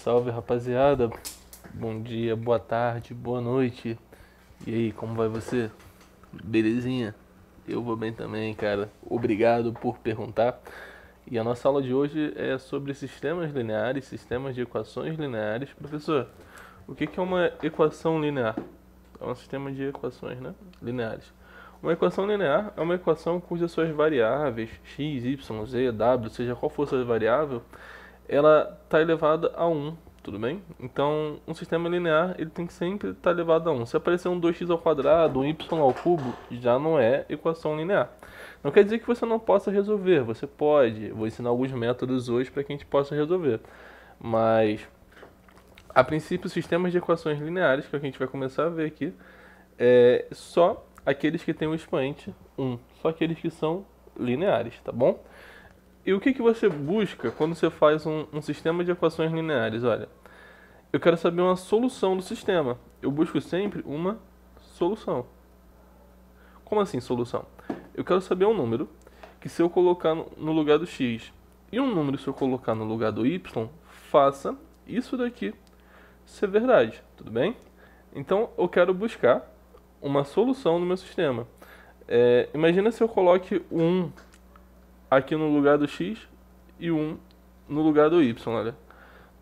salve rapaziada, bom dia, boa tarde, boa noite. E aí, como vai você? Belezinha? Eu vou bem também, cara. Obrigado por perguntar. E a nossa aula de hoje é sobre sistemas lineares, sistemas de equações lineares. Professor, o que é uma equação linear? É um sistema de equações, né? Lineares. Uma equação linear é uma equação cujas suas variáveis, x, y, z, w, seja qual for sua variável, ela está elevada a 1, tudo bem? Então, um sistema linear ele tem que sempre estar elevado a 1. Se aparecer um 2x ao quadrado, um y ao cubo, já não é equação linear. Não quer dizer que você não possa resolver, você pode. Vou ensinar alguns métodos hoje para que a gente possa resolver. Mas, a princípio, sistemas de equações lineares, que é o que a gente vai começar a ver aqui, é só aqueles que têm o expoente 1, só aqueles que são lineares, tá bom? E o que você busca quando você faz um sistema de equações lineares? Olha, eu quero saber uma solução do sistema. Eu busco sempre uma solução. Como assim solução? Eu quero saber um número que, se eu colocar no lugar do x e um número se eu colocar no lugar do y, faça isso daqui ser verdade, tudo bem? Então eu quero buscar uma solução no meu sistema. Imagina se eu coloque 1 aqui no lugar do x e 1 no lugar do y, olha.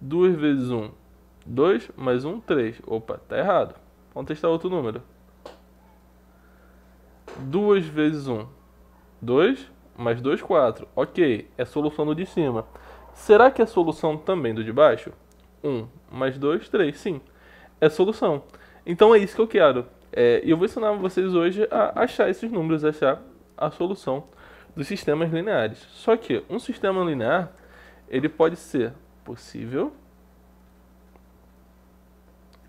2 vezes 1, 2, mais 1, 3. Opa, tá errado. Vamos testar outro número. 2 vezes 1, 2, mais 2, 4. Ok, é a solução do de cima. Será que é a solução também do de baixo? 1 mais 2, 3. Sim, é solução. Então é isso que eu quero. E eu vou ensinar vocês hoje a achar esses números, achar a solução dos sistemas lineares. Só que um sistema linear, ele pode ser possível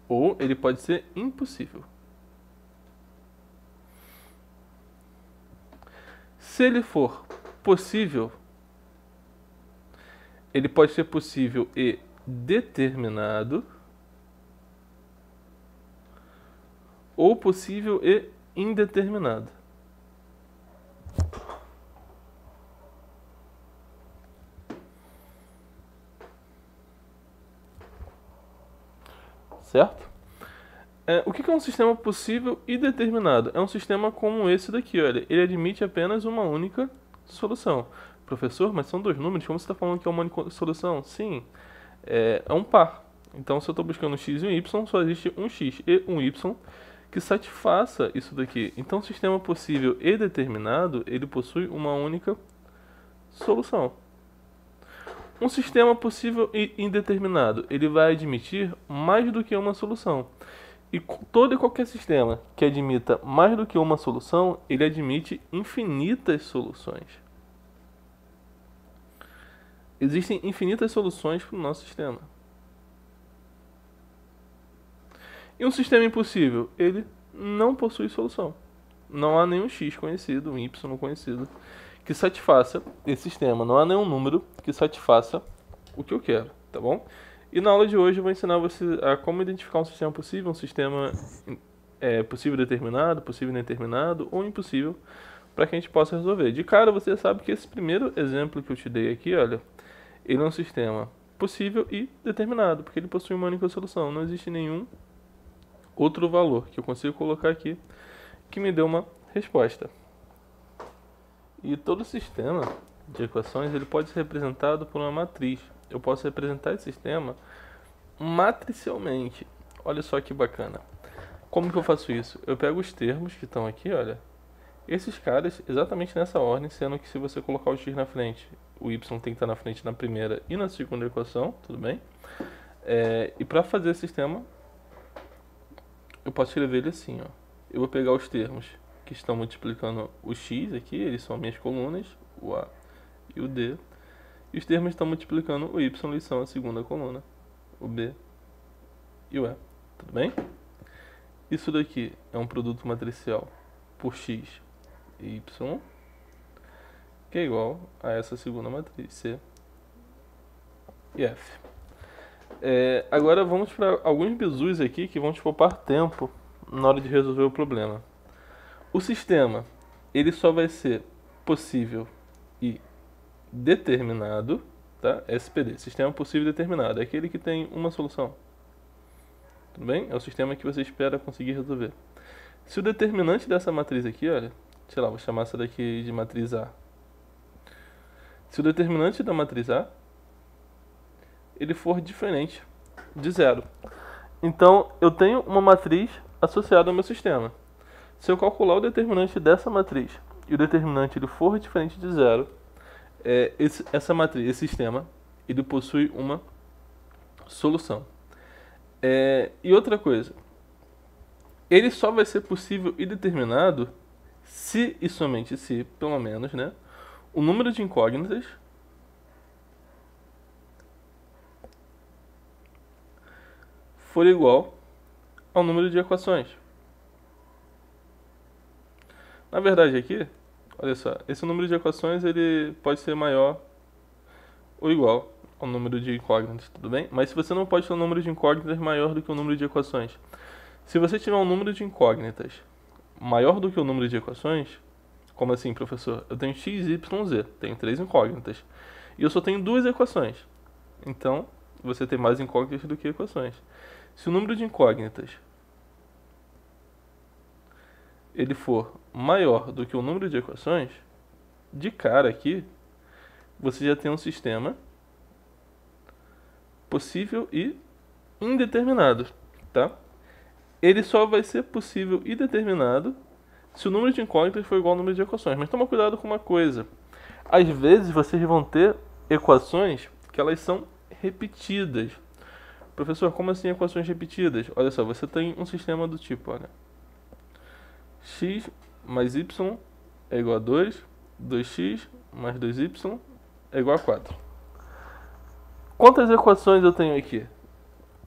ou ele pode ser impossível. Se ele for possível, ele pode ser possível e determinado, ou possível e indeterminado. Certo? O que é um sistema possível e determinado? É um sistema como esse daqui, olha. Ele admite apenas uma única solução. Professor, mas são dois números, como você está falando que é uma única solução? Sim, é um par. Então, se eu estou buscando um x e um y, só existe um x e um y que satisfaça isso daqui. Então, o sistema possível e determinado, ele possui uma única solução. Um sistema possível e indeterminado, ele vai admitir mais do que uma solução. E todo e qualquer sistema que admita mais do que uma solução, ele admite infinitas soluções. Existem infinitas soluções para o nosso sistema. E um sistema impossível, ele não possui solução. Não há nenhum x conhecido, um y conhecido, que satisfaça esse sistema. Não há nenhum número que satisfaça o que eu quero, tá bom? E na aula de hoje eu vou ensinar você a como identificar um sistema possível, um sistema possível determinado, possível indeterminado ou impossível, para que a gente possa resolver. De cara você sabe que esse primeiro exemplo que eu te dei aqui, olha, ele é um sistema possível e determinado, porque ele possui uma única solução. Não existe nenhum outro valor que eu consigo colocar aqui que me dê uma resposta. E todo sistema de equações ele pode ser representado por uma matriz. Eu posso representar esse sistema matricialmente. Olha só que bacana. Como que eu faço isso? Eu pego os termos que estão aqui, olha. Esses caras exatamente nessa ordem, sendo que se você colocar o x na frente, o y tem que estar na frente na primeira e na segunda equação, tudo bem? E para fazer esse sistema, eu posso escrever ele assim, ó. Eu vou pegar os termos que estão multiplicando o x aqui, eles são minhas colunas, o A e o D. E os termos estão multiplicando o y, eles são a segunda coluna, o B e o E. Tudo bem? Isso daqui é um produto matricial por x e y, que é igual a essa segunda matriz, C e F. Agora vamos para alguns bizus aqui que vão te poupar tempo na hora de resolver o problema. O sistema, ele só vai ser possível e determinado tá? SPD, sistema possível determinado, é aquele que tem uma solução. Tudo bem? É o sistema que você espera conseguir resolver. Se o determinante dessa matriz aqui, olha, sei lá, vou chamar essa daqui de matriz A. Se o determinante da matriz A, ele for diferente de zero, então eu tenho uma matriz associada ao meu sistema. Se eu calcular o determinante dessa matriz e o determinante ele for diferente de zero, essa matriz, esse sistema, ele possui uma solução. E outra coisa, ele só vai ser possível e determinado se e somente se, pelo menos, né, o número de incógnitas for igual ao número de equações. Na verdade aqui, olha só, esse número de equações ele pode ser maior ou igual ao número de incógnitas, tudo bem? Mas se você não pode ter um número de incógnitas maior do que o número de equações, se você tiver um número de incógnitas maior do que o número de equações, como assim, professor? Eu tenho x, y, z, tenho 3 incógnitas, e eu só tenho 2 equações. Então, você tem mais incógnitas do que equações. Se o número de incógnitas ele for maior do que o número de equações, de cara aqui, você já tem um sistema possível e indeterminado, tá? Ele só vai ser possível e determinado se o número de incógnitas for igual ao número de equações. Mas toma cuidado com uma coisa. Às vezes vocês vão ter equações que elas são repetidas. Professor, como assim equações repetidas? Olha só, você tem um sistema do tipo, olha, x mais y é igual a 2, 2x mais 2y é igual a 4. Quantas equações eu tenho aqui?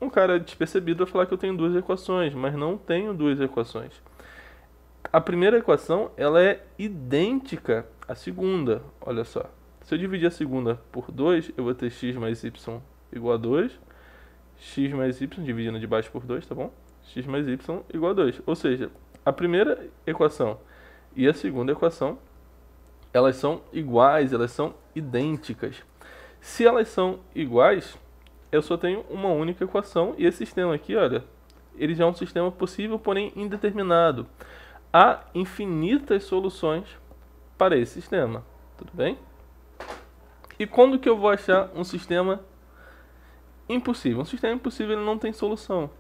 Um cara despercebido vai falar que eu tenho 2 equações, mas não tenho 2 equações. A primeira equação ela é idêntica à segunda, olha só. Se eu dividir a segunda por 2, eu vou ter x mais y igual a 2, x mais y, dividindo de baixo por 2, tá bom? X mais y igual a 2. Ou seja, a primeira equação e a segunda equação, elas são iguais, elas são idênticas. Se elas são iguais, eu só tenho uma única equação e esse sistema aqui, olha, ele já é um sistema possível, porém indeterminado. Há infinitas soluções para esse sistema, tudo bem? E quando que eu vou achar um sistema impossível? Um sistema impossível ele não tem solução.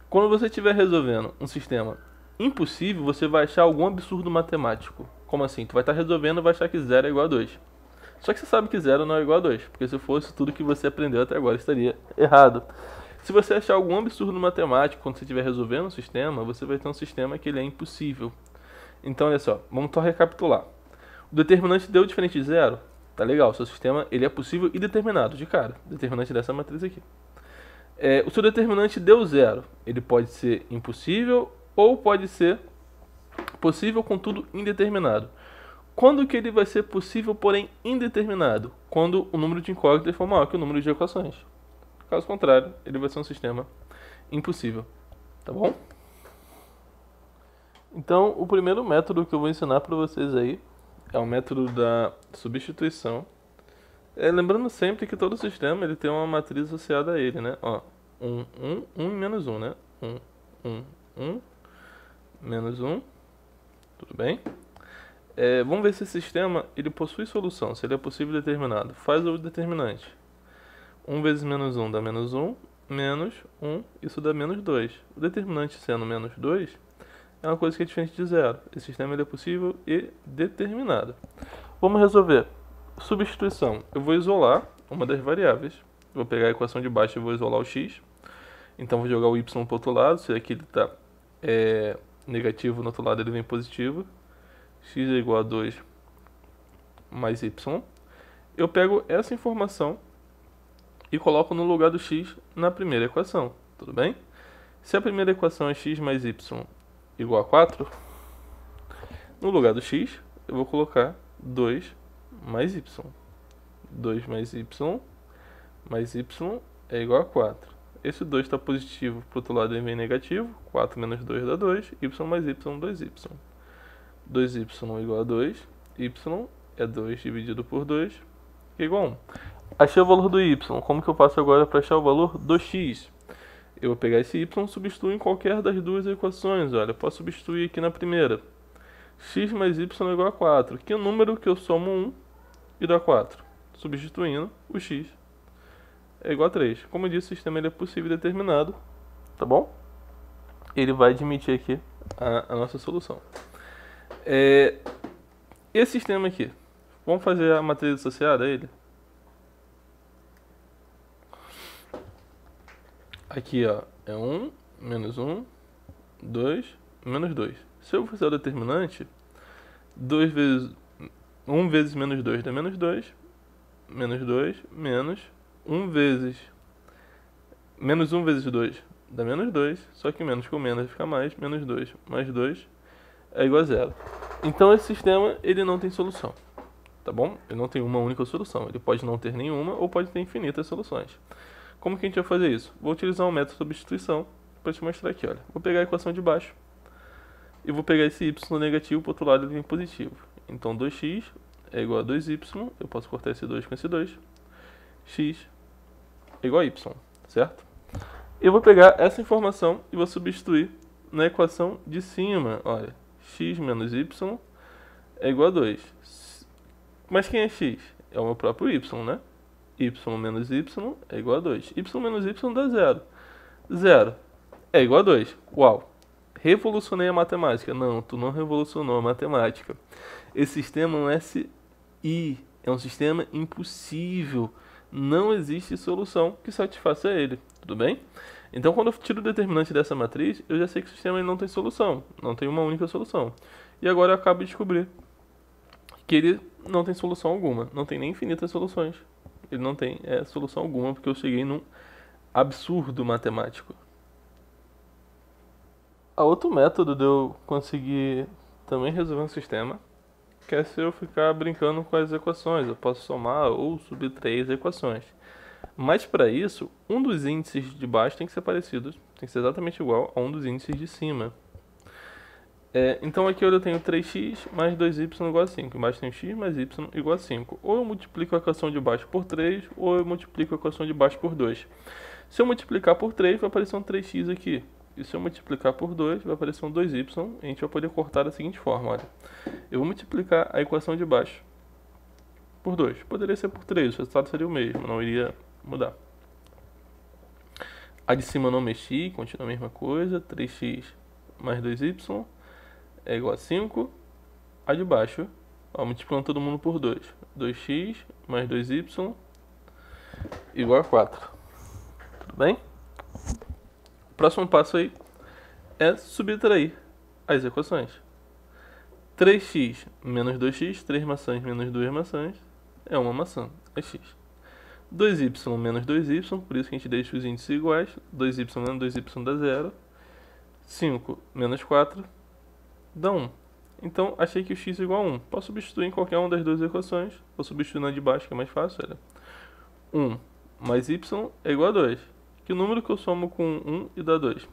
Quando você estiver resolvendo um sistema impossível, você vai achar algum absurdo matemático. Como assim? Tu vai estar resolvendo e vai achar que 0 é igual a 2. Só que você sabe que 0 não é igual a 2, porque se fosse tudo que você aprendeu até agora estaria errado. Se você achar algum absurdo matemático quando você estiver resolvendo um sistema, você vai ter um sistema que ele é impossível. Então, olha só, vamos só recapitular. O determinante deu diferente de 0, tá legal, o seu sistema ele é possível e determinado de cara. Determinante dessa matriz aqui. O seu determinante deu 0, ele pode ser impossível ou pode ser possível, contudo indeterminado. Quando que ele vai ser possível, porém indeterminado? Quando o número de incógnitas for maior que o número de equações. Caso contrário, ele vai ser um sistema impossível. Tá bom? Então, o primeiro método que eu vou ensinar para vocês aí é o método da substituição. Lembrando sempre que todo sistema ele tem uma matriz associada a ele, né? Ó, 1, 1, 1 e menos 1, né? 1, 1, 1, menos 1. Tudo bem? Vamos ver se esse sistema ele possui solução, se ele é possível e determinado. Faz o determinante. 1 vezes menos 1 dá menos 1, menos 1, isso dá menos 2. O determinante sendo menos 2 é uma coisa que é diferente de 0. Esse sistema ele é possível e determinado. Vamos resolver. Substituição. Eu vou isolar uma das variáveis. Vou pegar a equação de baixo e vou isolar o x. Então vou jogar o y para o outro lado. Se aqui ele está negativo, no outro lado ele vem positivo. X é igual a 2 mais y. Eu pego essa informação e coloco no lugar do x na primeira equação. Tudo bem? Se a primeira equação é x mais y igual a 4, no lugar do x eu vou colocar 2 mais y. 2 mais y é igual a 4. Esse 2 está positivo, para o outro lado ele vem negativo. 4 menos 2 dá 2. Y mais y, 2y. 2y igual a 2. Y é 2 dividido por 2, que é igual a 1. Achei o valor do y. Como que eu faço agora para achar o valor do x? Eu vou pegar esse y e substituir em qualquer das duas equações. Olha, eu posso substituir aqui na primeira. X mais y é igual a 4. Que número que eu somo 1 e dá 4? Substituindo, o x é igual a 3. Como eu disse, o sistema ele é possível e determinado, tá bom? Ele vai admitir aqui a nossa solução. Esse sistema aqui, vamos fazer a matriz associada a ele? Aqui, ó, é 1, menos 1, 2, menos 2. Se eu fizer o determinante, 1 vezes menos 2 dá menos 2, menos 2, menos 1 vezes... Menos 1 vezes 2 dá menos 2, só que menos com menos fica mais, menos 2 mais 2 é igual a 0. Então esse sistema, ele não tem solução, tá bom? Ele não tem uma única solução, ele pode não ter nenhuma ou pode ter infinitas soluções. Como que a gente vai fazer isso? Vou utilizar um método de substituição para te mostrar aqui, olha. Vou pegar a equação de baixo e vou pegar esse y negativo para o outro lado ele vem positivo. Então 2x é igual a 2y, eu posso cortar esse 2 com esse 2, x é igual a y, certo? Eu vou pegar essa informação e vou substituir na equação de cima, olha. X menos y é igual a 2. Mas quem é x? É o meu próprio y, né? Y menos y é igual a 2. Y menos y dá 0. 0 é igual a 2. Uau! Revolucionei a matemática. Não, tu não revolucionou a matemática. Esse sistema é um SI. É um sistema impossível. Não existe solução que satisfaça ele. Tudo bem? Então, quando eu tiro o determinante dessa matriz, eu já sei que o sistema não tem solução. Não tem uma única solução. E agora eu acabo de descobrir que ele não tem solução alguma. Não tem nem infinitas soluções. Ele não tem solução alguma, porque eu cheguei num absurdo matemático. Há outro método de eu conseguir também resolver um sistema, que é se eu ficar brincando com as equações. Eu posso somar ou subtrair as equações. Mas para isso, um dos índices de baixo tem que ser parecido, tem que ser exatamente igual a um dos índices de cima. Então aqui eu tenho 3x mais 2y igual a 5. Embaixo tem x mais y igual a 5. Ou eu multiplico a equação de baixo por 3, ou eu multiplico a equação de baixo por 2. Se eu multiplicar por 3, vai aparecer um 3x aqui. E se eu multiplicar por 2, vai aparecer um 2y. E a gente vai poder cortar da seguinte forma, olha. Eu vou multiplicar a equação de baixo por 2. Poderia ser por 3, o resultado seria o mesmo, não iria mudar. A de cima eu não mexi, continua a mesma coisa. 3x mais 2y é igual a 5. A de baixo, ó, multiplicando todo mundo por 2. 2x mais 2y igual a 4. Tudo bem? O próximo passo aí é subtrair as equações. 3x menos 2x, 3 maçãs menos 2 maçãs, é uma maçã, é x. 2y menos 2y, por isso que a gente deixa os índices iguais. 2y menos 2y dá 0. 5 menos 4 dá 1. Então, achei que o x é igual a 1. Posso substituir em qualquer uma das duas equações. Vou substituir na de baixo, que é mais fácil. Olha. 1 mais y é igual a 2. Que número que eu somo com 1 e dá 2?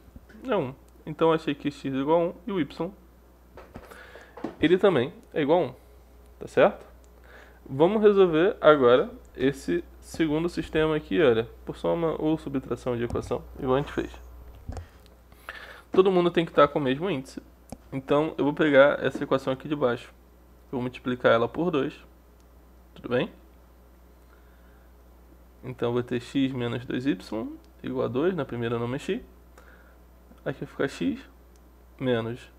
É 1. Então, achei que x é igual a 1 e o y, ele também é igual a 1. Tá certo? Vamos resolver agora esse segundo sistema aqui, olha, por soma ou subtração de equação, igual a gente fez. Todo mundo tem que estar com o mesmo índice. Então, eu vou pegar essa equação aqui de baixo. Eu vou multiplicar ela por 2. Tudo bem? Então, eu vou ter x menos 2y igual a 2. Na primeira eu não mexi. Aqui vai ficar x menos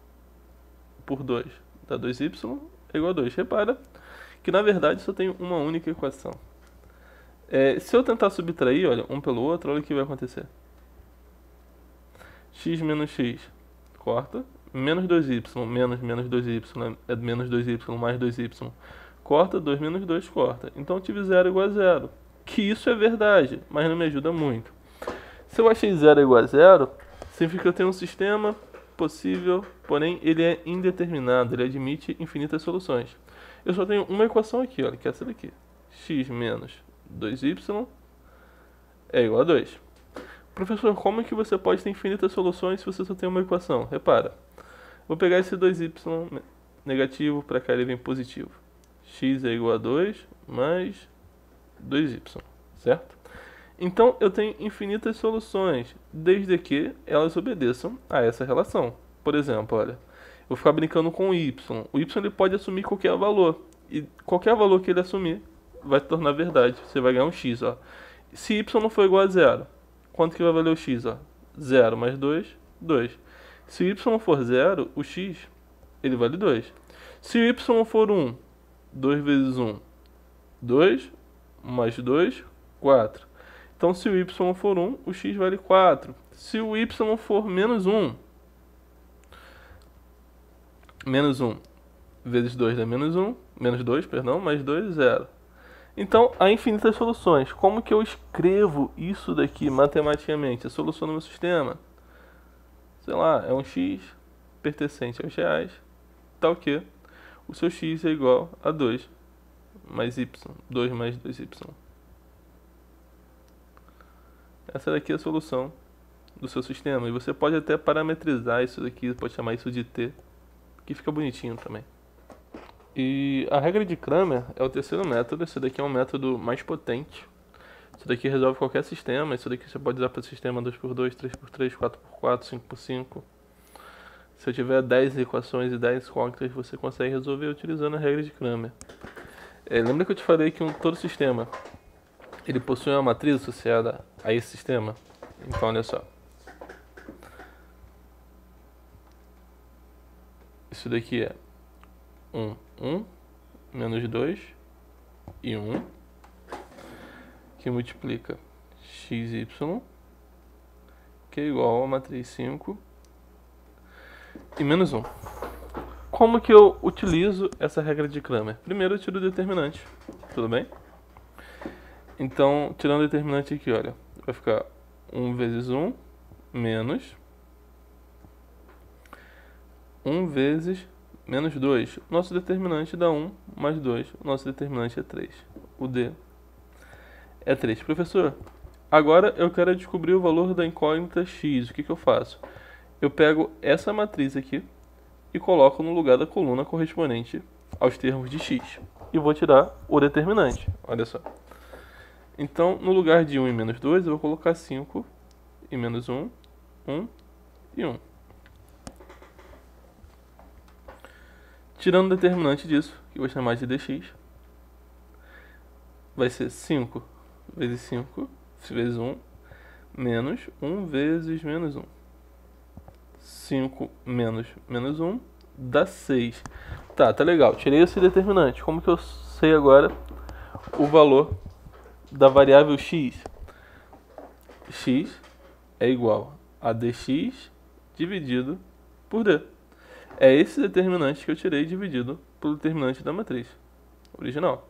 por 2 dá 2y é igual a 2. Repara que, na verdade, só tem uma única equação. Se eu tentar subtrair, olha, um pelo outro, olha o que vai acontecer. X menos x, corta. Menos 2y, menos 2y, é menos 2y mais 2y. Corta, 2 menos 2, corta. Então eu tive 0 igual a 0. Que isso é verdade, mas não me ajuda muito. Se eu achei 0 igual a 0, significa que eu tenho um sistema possível, porém ele é indeterminado, ele admite infinitas soluções. Eu só tenho uma equação aqui, olha, que é essa daqui. X menos 2y é igual a 2. Professor, como é que você pode ter infinitas soluções se você só tem uma equação? Repara, vou pegar esse 2y negativo, para cá ele vem positivo. x é igual a 2 mais 2y, certo? Então eu tenho infinitas soluções, desde que elas obedeçam a essa relação. Por exemplo, olha, eu vou ficar brincando com o y. O y ele pode assumir qualquer valor, e qualquer valor que ele assumir vai se tornar verdade. Você vai ganhar um x, ó. Se y não for igual a 0, quanto que vai valer o x, ó? 0 mais 2, 2. Se o y for 0, o x ele vale 2. Se o y for 1, 2 vezes 1, 2, mais 2, 4. Então, se o y for 1, o x vale 4. Se o y for menos 1, menos 1 vezes 2 dá menos 1, menos 2, perdão, mais 2, 0. Então, há infinitas soluções. Como que eu escrevo isso daqui matematicamente? A solução do meu sistema, sei lá, é um x pertencente aos reais, tal que o seu x é igual a 2 mais y, 2 mais 2y. Essa daqui é a solução do seu sistema. E você pode até parametrizar isso daqui, pode chamar isso de t, que fica bonitinho também. E a regra de Cramer é o terceiro método. Esse daqui é um método mais potente. Isso daqui resolve qualquer sistema. Isso daqui você pode usar para o sistema 2x2, 3x3, 4x4, 5x5. Se eu tiver 10 equações e 10 incógnitas, você consegue resolver utilizando a regra de Cramer. Lembra que eu te falei que todo sistema ele possui uma matriz associada a esse sistema? Então, olha só. Isso daqui é 1, 1, menos 2 e 1, que multiplica xy, que é igual a matriz 5 e menos 1. Como que eu utilizo essa regra de Cramer? Primeiro eu tiro o determinante, tudo bem? Então, tirando o determinante aqui, olha, vai ficar 1 vezes 1 menos 1 vezes menos 2. Nosso determinante dá 1 mais 2. O nosso determinante é 3. O D é 3. Professor, agora eu quero descobrir o valor da incógnita x. O que eu faço? Eu pego essa matriz aqui e coloco no lugar da coluna correspondente aos termos de x. E vou tirar o determinante. Olha só. Então, no lugar de 1 e menos 2, eu vou colocar 5 e menos 1, 1 e 1. Tirando o determinante disso, que eu vou chamar de dx, vai ser 5 vezes 5 vezes 1, menos 1 vezes menos 1. 5 menos menos 1 dá 6. Tá legal. Tirei esse determinante. Como que eu sei agora o valor da variável x? X é igual a dx dividido por d. É esse determinante que eu tirei dividido pelo determinante da matriz original.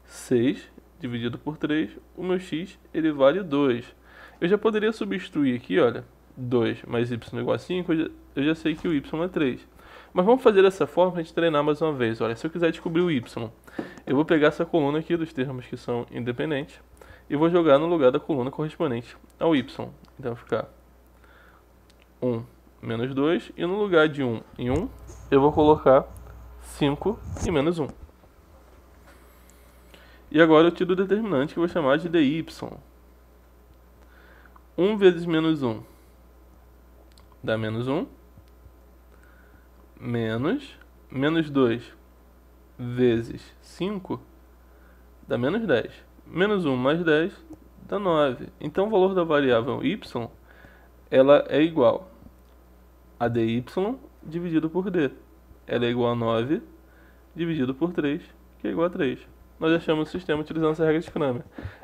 6 dividido por 3, o meu x ele vale 2. Eu já poderia substituir aqui, olha, 2 mais y igual a 5, eu já sei que o y é 3. Mas vamos fazer dessa forma para a gente treinar mais uma vez. Olha, se eu quiser descobrir o y, eu vou pegar essa coluna aqui dos termos que são independentes e vou jogar no lugar da coluna correspondente ao y. Então vai ficar 1 menos 2 e no lugar de 1 e 1 eu vou colocar 5 e menos 1. E agora eu tiro o determinante que eu vou chamar de dy. 1 vezes menos 1 dá menos 1, menos 2 vezes 5 dá menos 10. Menos 1 mais 10 dá 9. Então o valor da variável y ela é igual a dy dividido por d. Ela é igual a 9 dividido por 3, que é igual a 3. Nós achamos o sistema utilizando essa regra de Cramer.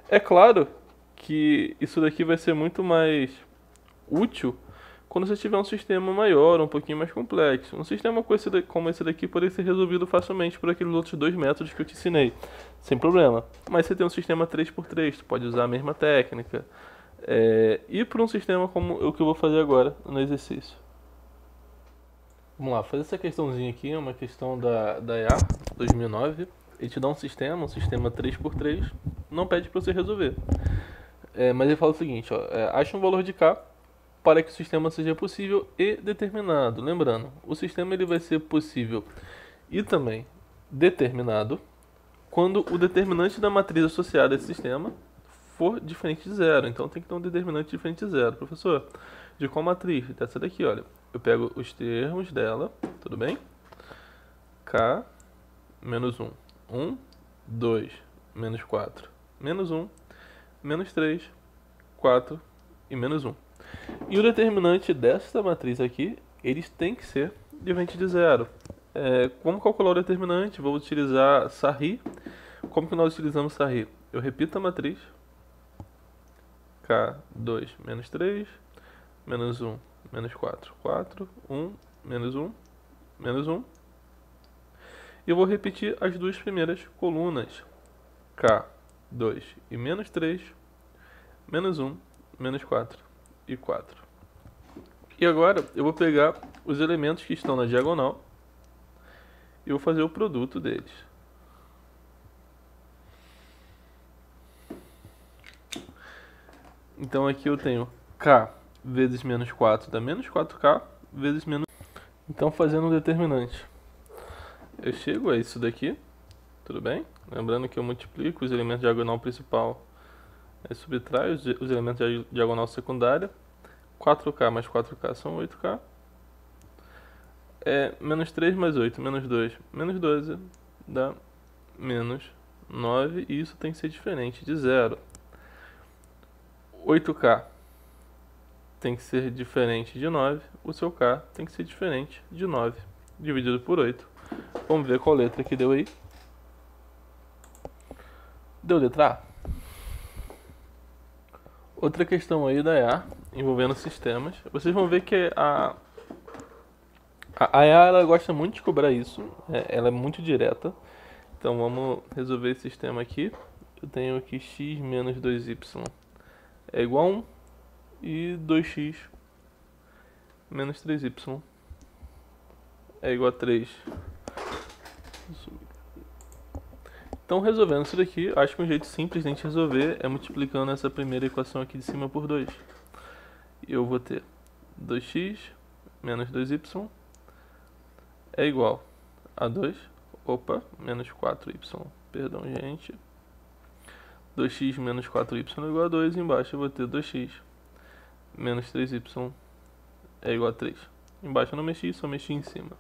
É claro que isso daqui vai ser muito mais útil quando você tiver um sistema maior, um pouquinho mais complexo. Um sistema como esse daqui poderia ser resolvido facilmente por aqueles outros dois métodos que eu te ensinei, sem problema. Mas você tem um sistema 3x3, tu pode usar a mesma técnica. E por um sistema como o que eu vou fazer agora no exercício. Vamos lá, fazer essa questãozinha aqui, é uma questão da EA 2009. Ele te dá um sistema 3x3, não pede para você resolver. Mas ele fala o seguinte, ó, acha um valor de K para que o sistema seja possível e determinado. Lembrando, o sistema ele vai ser possível e também determinado quando o determinante da matriz associada a esse sistema for diferente de zero. Então tem que ter um determinante diferente de zero. Professor, de qual matriz? Dessa daqui, olha. Eu pego os termos dela, tudo bem? K menos 1. 1, 2, menos 4, menos 1, menos 3, 4 e menos 1. E o determinante desta matriz aqui, eles têm que ser diferente de zero. Como calcular o determinante? Vou utilizar Sarri. Como que nós utilizamos Sarri? Eu repito a matriz. K2 menos 3, menos 1, menos 4, 4, 1, menos 1, menos 1. E eu vou repetir as duas primeiras colunas. K2 e menos 3, menos 1, menos 4 e 4. E agora eu vou pegar os elementos que estão na diagonal e vou fazer o produto deles. Então aqui eu tenho K vezes menos 4 dá menos 4K vezes menos... Então fazendo um determinante, eu chego a isso daqui, tudo bem? Lembrando que eu multiplico os elementos de diagonal principal, aí subtraio os elementos de diagonal secundária. 4K mais 4K são 8K. Menos 3 mais 8, menos 2, menos 12 dá menos 9, e isso tem que ser diferente de zero. 8K tem que ser diferente de 9, o seu K tem que ser diferente de 9, dividido por 8. Vamos ver qual letra que deu aí. Deu letra A. Outra questão aí da EA, envolvendo sistemas. Vocês vão ver que a EA ela gosta muito de cobrar isso, ela é muito direta. Então vamos resolver esse sistema aqui. Eu tenho aqui x menos 2y é igual a 1 e 2x menos 3y é igual a 3. Então, resolvendo isso daqui, acho que um jeito simples de a gente resolver é multiplicando essa primeira equação aqui de cima por 2. E eu vou ter 2x menos 2y é igual a 2, menos 4y, perdão, gente. 2x menos 4y é igual a 2, embaixo eu vou ter 2x menos 3y é igual a 3. Embaixo eu não mexi, só mexi em cima.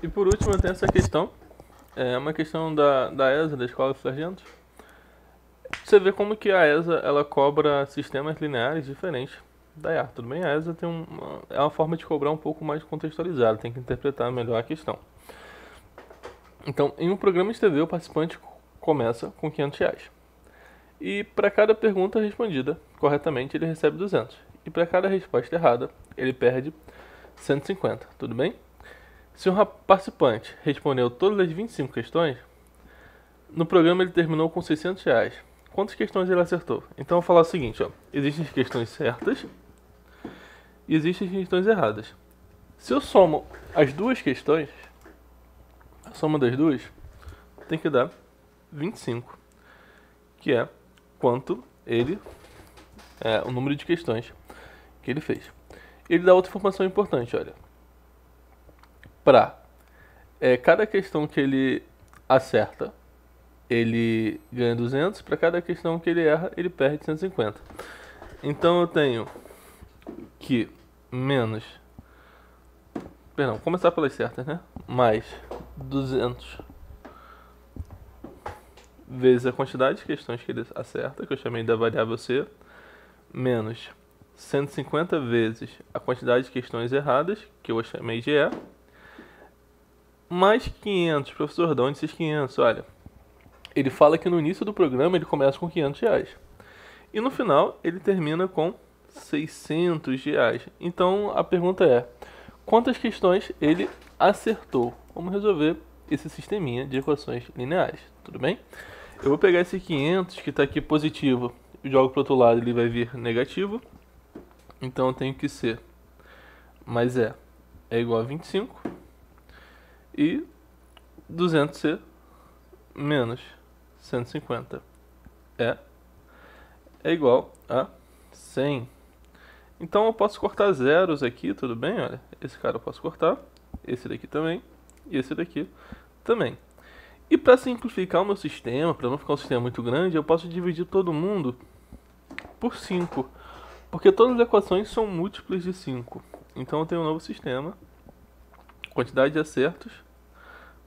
E por último eu tenho essa questão, é uma questão da ESA, da Escola dos Sargentos. Você vê como que a ESA ela cobra sistemas lineares diferentes da IAR. Tudo bem, a ESA tem é uma forma de cobrar um pouco mais contextualizada, tem que interpretar melhor a questão. Então, em um programa de TV, o participante começa com R$500. E para cada pergunta respondida corretamente, ele recebe 200. E para cada resposta errada, ele perde 150, tudo bem? Se um participante respondeu todas as 25 questões, no programa ele terminou com R$600. Quantas questões ele acertou? Então eu vou falar o seguinte, ó, existem as questões certas e existem as questões erradas. Se eu somo as duas questões, a soma das duas tem que dar 25, que é quanto o número de questões que ele fez. Ele dá outra informação importante, olha. Para cada questão que ele acerta, ele ganha 200. Para cada questão que ele erra, ele perde 150. Então eu tenho que começar pelas certas, né? Mais 200 vezes a quantidade de questões que ele acerta, que eu chamei da variável C, menos 150 vezes a quantidade de questões erradas, que eu chamei de E, mais 500. Professor, de onde esses 500? Olha, ele fala que no início do programa ele começa com R$500 e no final ele termina com R$600. Então a pergunta é, quantas questões ele acertou? Vamos resolver esse sisteminha de equações lineares, tudo bem? Eu vou pegar esse 500 que está aqui positivo e jogo para o outro lado, ele vai vir negativo. Então eu tenho que ser mais é igual a 25 e 200C menos 150 é igual a 100. Então eu posso cortar zeros aqui, tudo bem? Olha, esse cara eu posso cortar, esse daqui também e esse daqui também. E para simplificar o meu sistema, para não ficar um sistema muito grande, eu posso dividir todo mundo por 5. Porque todas as equações são múltiplas de 5. Então eu tenho um novo sistema. Quantidade de acertos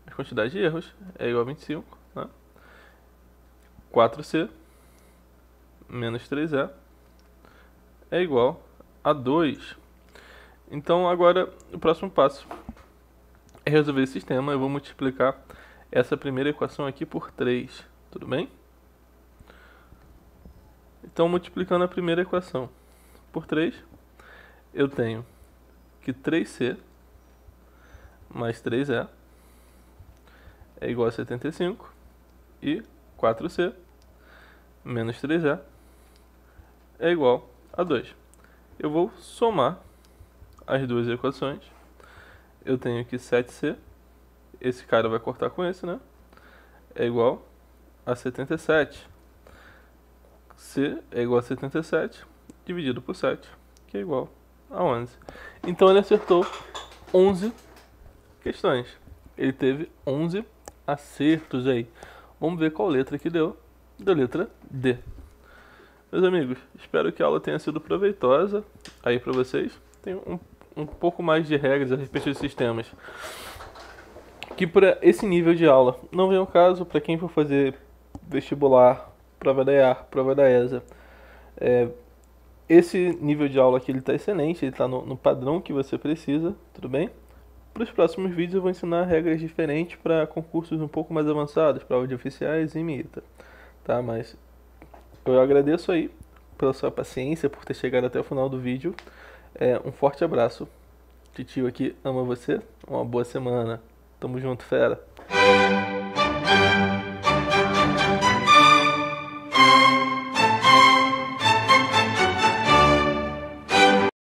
mais quantidade de erros é igual a 25. Né? 4C menos 3E é igual a 2. Então agora o próximo passo é resolver esse sistema. Eu vou multiplicar essa primeira equação aqui por 3. Tudo bem? Então multiplicando a primeira equação por 3, eu tenho que 3C mais 3E é igual a 75 e 4C menos 3E é igual a 2. Eu vou somar as duas equações. Eu tenho que 7C, esse cara vai cortar com esse, né? É igual a 77. C é igual a 77 dividido por 7, que é igual a 11. Então ele acertou 11 questões. Ele teve 11 acertos aí. Vamos ver qual letra que deu. Deu letra D. Meus amigos, espero que a aula tenha sido proveitosa aí para vocês. Tem um pouco mais de regras a respeito dos sistemas que para esse nível de aula não vem ao caso para quem for fazer vestibular, prova da IAR, prova da ESA. Esse nível de aula aqui ele está excelente, ele está no padrão que você precisa, tudo bem? Para os próximos vídeos eu vou ensinar regras diferentes para concursos um pouco mais avançados, provas de oficiais e MITA, tá? Mas eu agradeço aí pela sua paciência, por ter chegado até o final do vídeo. Um forte abraço. Titio aqui ama você. Uma boa semana. Tamo junto, fera.